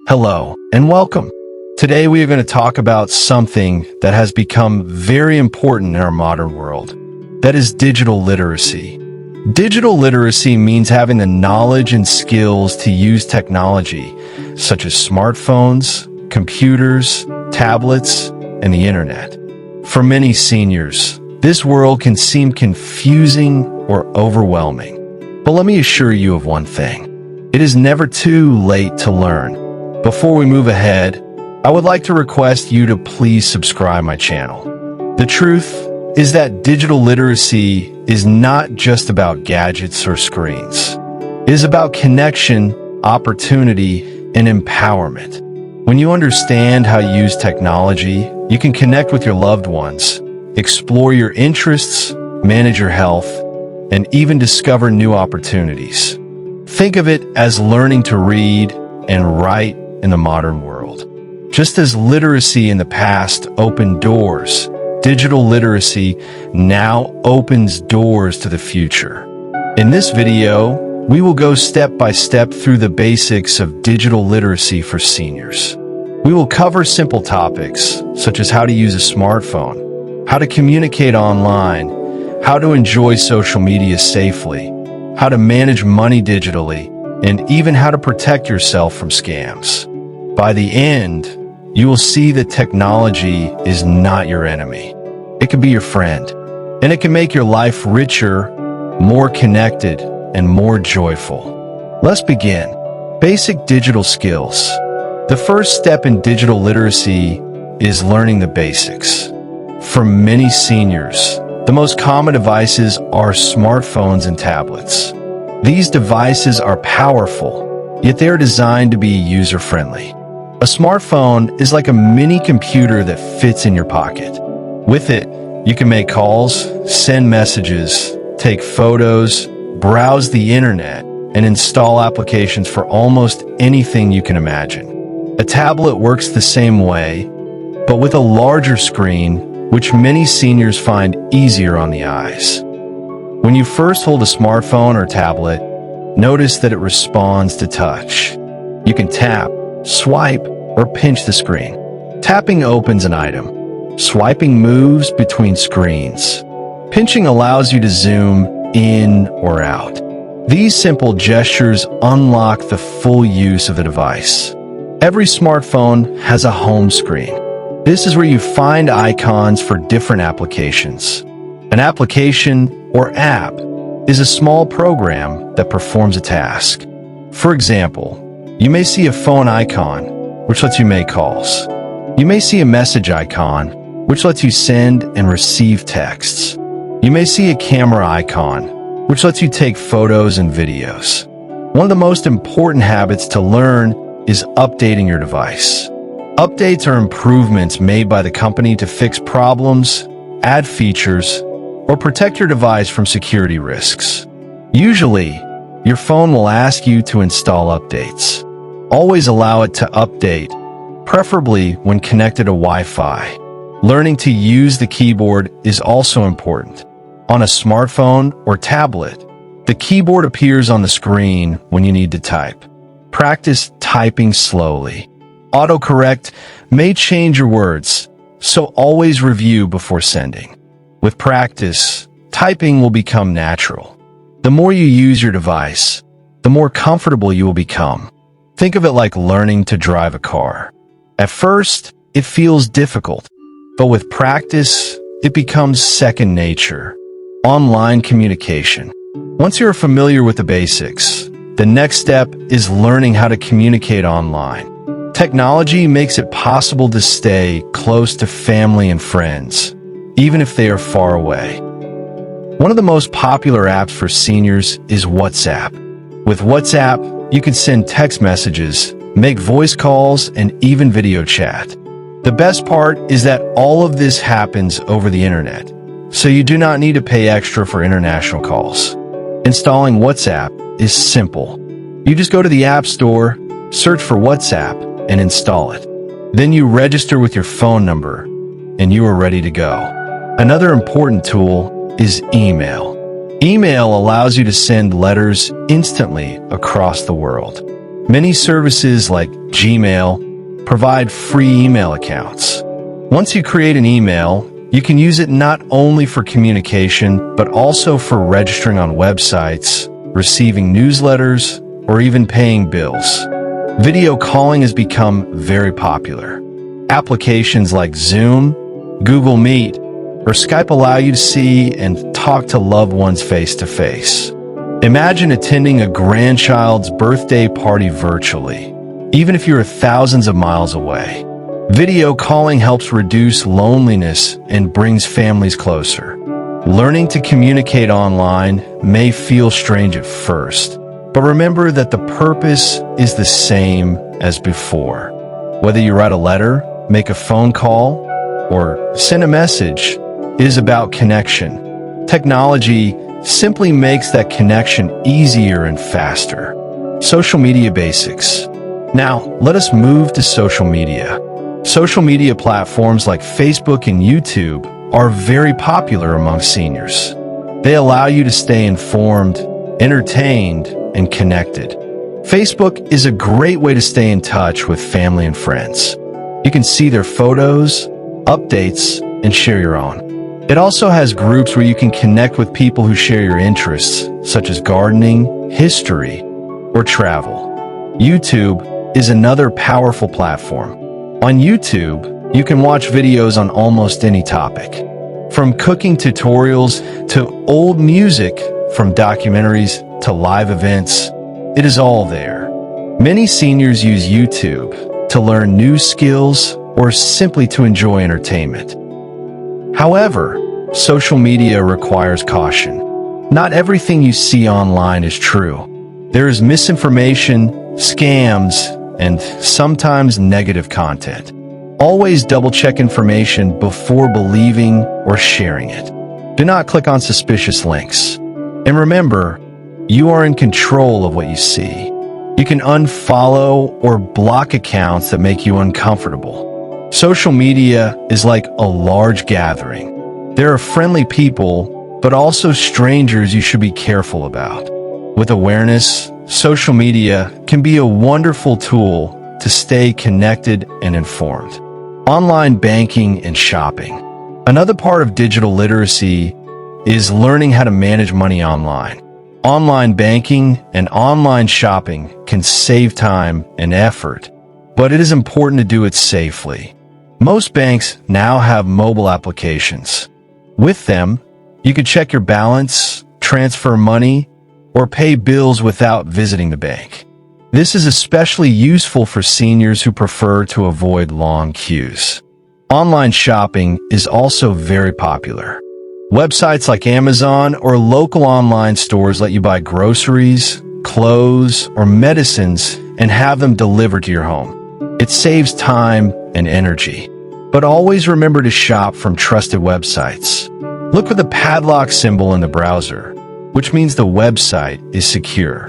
Hello and welcome. Today we are going to talk about something that has become very important in our modern world. That is digital literacy. Digital literacy means having the knowledge and skills to use technology, such as smartphones, computers, tablets, and the internet. For many seniors, this world can seem confusing or overwhelming. But let me assure you of one thing. It is never too late to learn. Before we move ahead, I would like to request you to please subscribe my channel. The truth is that digital literacy is not just about gadgets or screens. It is about connection, opportunity, and empowerment. When you understand how to use technology, you can connect with your loved ones, explore your interests, manage your health, and even discover new opportunities. Think of it as learning to read and write in the modern world. Just as literacy in the past opened doors, digital literacy now opens doors to the future. In this video, we will go step by step through the basics of digital literacy for seniors. We will cover simple topics such as how to use a smartphone, how to communicate online, how to enjoy social media safely, how to manage money digitally, and even how to protect yourself from scams. By the end, you will see that technology is not your enemy. It can be your friend, and it can make your life richer, more connected, and more joyful. Let's begin. Basic digital skills. The first step in digital literacy is learning the basics. For many seniors, the most common devices are smartphones and tablets. These devices are powerful, yet they are designed to be user-friendly. A smartphone is like a mini computer that fits in your pocket. With it, you can make calls, send messages, take photos, browse the internet, and install applications for almost anything you can imagine. A tablet works the same way, but with a larger screen, which many seniors find easier on the eyes. When you first hold a smartphone or tablet, notice that it responds to touch. You can tap, swipe, or pinch the screen. Tapping opens an item. Swiping moves between screens. Pinching allows you to zoom in or out. These simple gestures unlock the full use of the device. Every smartphone has a home screen. This is where you find icons for different applications. An application or app is a small program that performs a task. For example, you may see a phone icon, which lets you make calls. You may see a message icon, which lets you send and receive texts. You may see a camera icon, which lets you take photos and videos. One of the most important habits to learn is updating your device. Updates are improvements made by the company to fix problems, add features, or protect your device from security risks. Usually, your phone will ask you to install updates. Always allow it to update, preferably when connected to Wi-Fi. Learning to use the keyboard is also important. On a smartphone or tablet, the keyboard appears on the screen when you need to type. Practice typing slowly. Autocorrect may change your words, so always review before sending. With practice, typing will become natural. The more you use your device, the more comfortable you will become. Think of it like learning to drive a car. At first, it feels difficult, but with practice, it becomes second nature. Online communication. Once you're familiar with the basics, the next step is learning how to communicate online. Technology makes it possible to stay close to family and friends, even if they are far away. One of the most popular apps for seniors is WhatsApp. With WhatsApp, you can send text messages, make voice calls, and even video chat. The best part is that all of this happens over the internet, so you do not need to pay extra for international calls. Installing WhatsApp is simple. You just go to the App Store, search for WhatsApp, and install it. Then you register with your phone number, and you are ready to go. Another important tool is email. Email allows you to send letters instantly across the world. Many services like Gmail provide free email accounts. Once you create an email, you can use it not only for communication, but also for registering on websites, receiving newsletters, or even paying bills. Video calling has become very popular. Applications like Zoom, Google Meet, or Skype allow you to see and talk to loved ones face to face. Imagine attending a grandchild's birthday party virtually, even if you are thousands of miles away. Video calling helps reduce loneliness and brings families closer. Learning to communicate online may feel strange at first, but remember that the purpose is the same as before. Whether you write a letter, make a phone call, or send a message, it is about connection. Technology simply makes that connection easier and faster. Social media basics. Now, let us move to social media. Social media platforms like Facebook and YouTube are very popular among seniors. They allow you to stay informed, entertained, and connected. Facebook is a great way to stay in touch with family and friends. You can see their photos, updates, and share your own. It also has groups where you can connect with people who share your interests, such as gardening, history, or travel. YouTube is another powerful platform. On YouTube, you can watch videos on almost any topic. From cooking tutorials to old music, from documentaries to live events, it is all there. Many seniors use YouTube to learn new skills or simply to enjoy entertainment. However, social media requires caution. Not everything you see online is true. There is misinformation, scams, and sometimes negative content. Always double-check information before believing or sharing it. Do not click on suspicious links. And remember, you are in control of what you see. You can unfollow or block accounts that make you uncomfortable. Social media is like a large gathering. There are friendly people, but also strangers you should be careful about. With awareness, social media can be a wonderful tool to stay connected and informed. Online banking and shopping. Another part of digital literacy is learning how to manage money online. Online banking and online shopping can save time and effort, but it is important to do it safely. Most banks now have mobile applications. With them, you can check your balance, transfer money, or pay bills without visiting the bank. This is especially useful for seniors who prefer to avoid long queues. Online shopping is also very popular. Websites like Amazon or local online stores let you buy groceries, clothes, or medicines and have them delivered to your home. It saves time and energy. But always remember to shop from trusted websites. Look for the padlock symbol in the browser, which means the website is secure.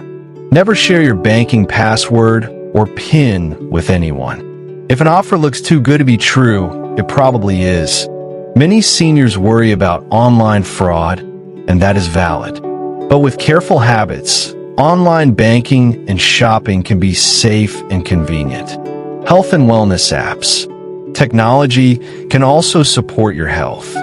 Never share your banking password or PIN with anyone. If an offer looks too good to be true, it probably is. Many seniors worry about online fraud, and that is valid. But with careful habits, online banking and shopping can be safe and convenient. Health and wellness apps. Technology can also support your health.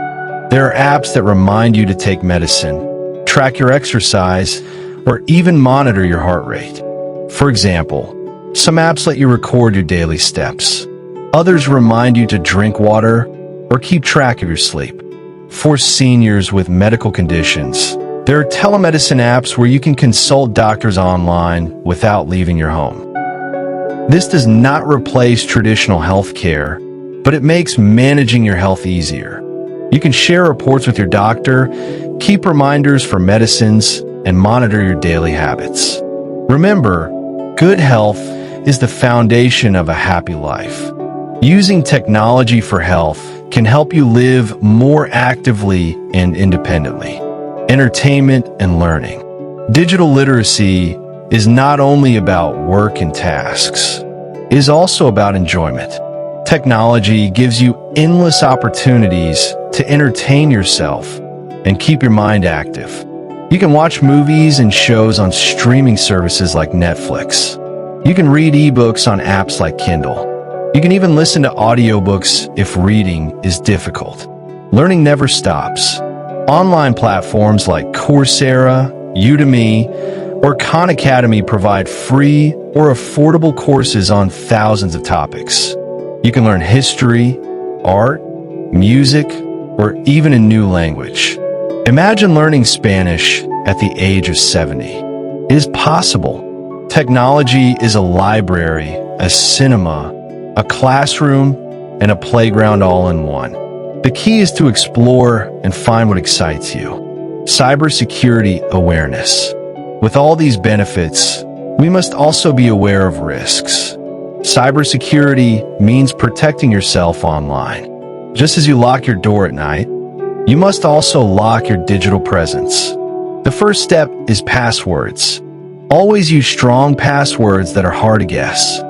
There are apps that remind you to take medicine, track your exercise, or even monitor your heart rate. For example, some apps let you record your daily steps. Others remind you to drink water or keep track of your sleep. For seniors with medical conditions, there are telemedicine apps where you can consult doctors online without leaving your home. This does not replace traditional health care, but it makes managing your health easier. You can share reports with your doctor, keep reminders for medicines, and monitor your daily habits. Remember, good health is the foundation of a happy life. Using technology for health can help you live more actively and independently. Entertainment and learning. Digital literacy is not only about work and tasks, it is also about enjoyment. Technology gives you endless opportunities to entertain yourself and keep your mind active. You can watch movies and shows on streaming services like Netflix. You can read ebooks on apps like Kindle. You can even listen to audiobooks if reading is difficult. Learning never stops. Online platforms like Coursera, Udemy, or Khan Academy provide free or affordable courses on thousands of topics. You can learn history, art, music, or even a new language. Imagine learning Spanish at the age of 70. It is possible. Technology is a library, a cinema, a classroom, and a playground all in one. The key is to explore and find what excites you. Cybersecurity awareness. With all these benefits, we must also be aware of risks. Cybersecurity means protecting yourself online. Just as you lock your door at night, you must also lock your digital presence. The first step is passwords. Always use strong passwords that are hard to guess.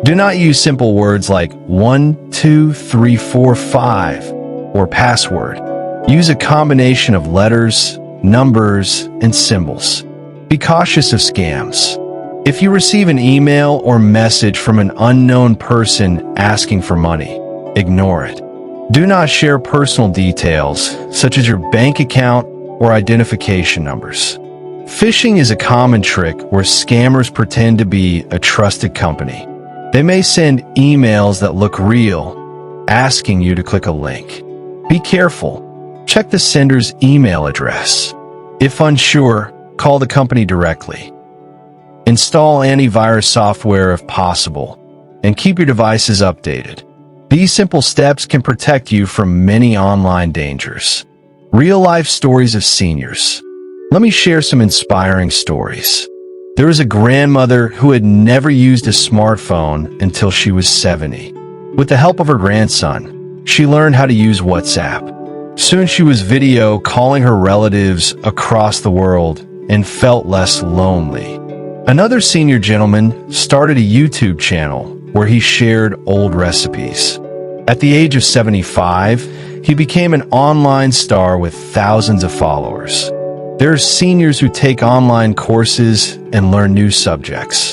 Do not use simple words like 1, 2, 3, 4, 5 or password. Use a combination of letters, numbers, and symbols. Be cautious of scams. If you receive an email or message from an unknown person asking for money, ignore it. Do not share personal details, such as your bank account or identification numbers. Phishing is a common trick where scammers pretend to be a trusted company. They may send emails that look real, asking you to click a link. Be careful. Check the sender's email address. If unsure, call the company directly. Install antivirus software if possible, and keep your devices updated. These simple steps can protect you from many online dangers. Real-life stories of seniors. Let me share some inspiring stories. There was a grandmother who had never used a smartphone until she was 70. With the help of her grandson, she learned how to use WhatsApp. Soon she was video calling her relatives across the world and felt less lonely. Another senior gentleman started a YouTube channel where he shared old recipes. At the age of 75, he became an online star with thousands of followers. There are seniors who take online courses and learn new subjects.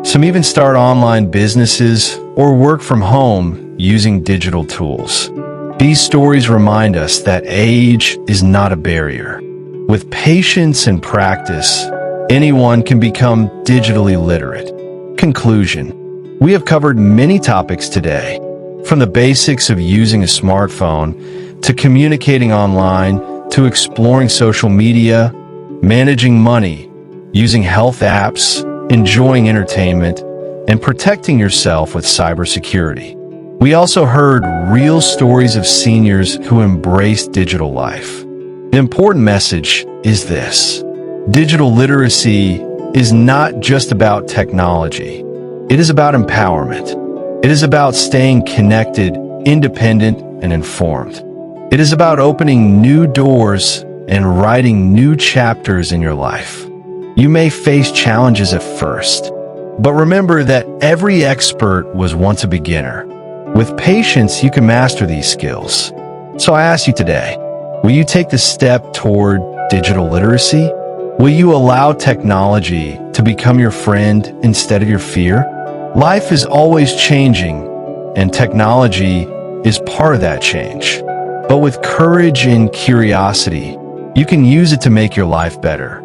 Some even start online businesses or work from home using digital tools. These stories remind us that age is not a barrier. With patience and practice, anyone can become digitally literate. Conclusion. We have covered many topics today, from the basics of using a smartphone, to communicating online, to exploring social media, managing money, using health apps, enjoying entertainment, and protecting yourself with cybersecurity. We also heard real stories of seniors who embraced digital life. The important message is this: digital literacy is not just about technology. It is about empowerment. It is about staying connected, independent, and informed. It is about opening new doors and writing new chapters in your life. You may face challenges at first, but remember that every expert was once a beginner. With patience, you can master these skills. So I ask you today, will you take the step toward digital literacy? Will you allow technology to become your friend instead of your fear? Life is always changing, and technology is part of that change. But with courage and curiosity, you can use it to make your life better.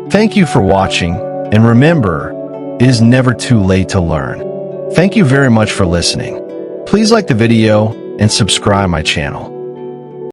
Thank you for watching, and remember, it is never too late to learn. Thank you very much for listening. Please like the video and subscribe my channel.